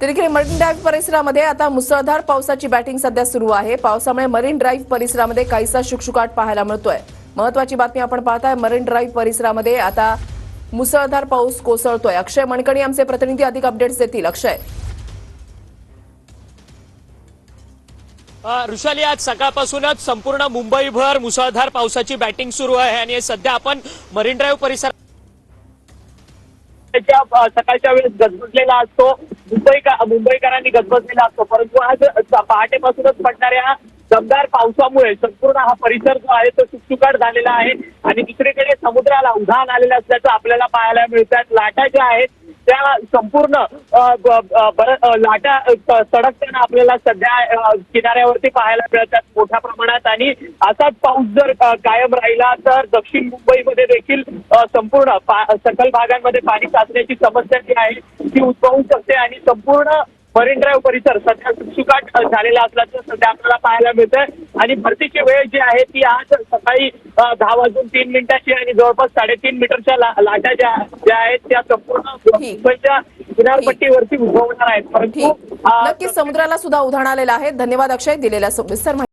तर इकडे marine drive परिसरामध्ये आता मुसळधार पावसाची बॅटिंग सध्या सुरू आहे। पावसामुळे मरीन ड्राईव्ह परिसरामध्ये काहीसा शुकशुकाट पाहायला मिळतोय। महत्त्वाची बातमी आपण पाहताय, मरीन ड्राईव्ह परिसरामध्ये आता मुसळधार पाऊस कोसळतोय। अक्षय मणकणी आमचे प्रतिनिधी अधिक अपडेट्स देतील। अक्षय, ऋषाली, आज सकाळपासूनच संपूर्ण मुंबईभर मुसळधार पावसाची बॅटिंग सुरू आहे आणि सध्या आपण मरीन ड्राईव्ह परिसरात सकाळच्या वेळेस गजबजलेला असतो। मुंबईकरांनी गजबजलेला असतो, परंतु आज पहाटेपासूनच पडणाऱ्या दमदार पावसामुळे संपूर्ण हा परिसर जो आहे तो शुकशुकाट झालेला आहे आणि दुसरीकडे समुद्राला उधाण आलेलं असल्याचं आपल्याला पाहायला मिळतात। लाटा ज्या आहेत त्या संपूर्ण लाटा सडकताना आपल्याला सध्या किनाऱ्यावरती पाहायला मिळतात मोठ्या प्रमाणात आणि असाच पाऊस जर कायम राहिला तर दक्षिण मुंबईमध्ये देखील संपूर्ण सकल भागांमध्ये पाणी साचण्याची समस्या जी आहे ती उद्भवू शकते आणि संपूर्ण मरीन ड्राईव्ह परिसर सध्या शुकशुकाट झालेला असल्याचं सध्या आपल्याला पाहायला मिळतंय आणि भरतीची वेळ जी आहे ती आज सकाळी 10:03 आणि जवळपास 3.5 मीटरच्या लाटा ज्या आहेत त्या संपूर्ण मुंबईच्या किनारपट्टीवरती उद्भवणार आहेत। परंतु नक्कीच समुद्राला सुद्धा उधाण आलेलं आहे। धन्यवाद अक्षय दिलेल्या सविस्तर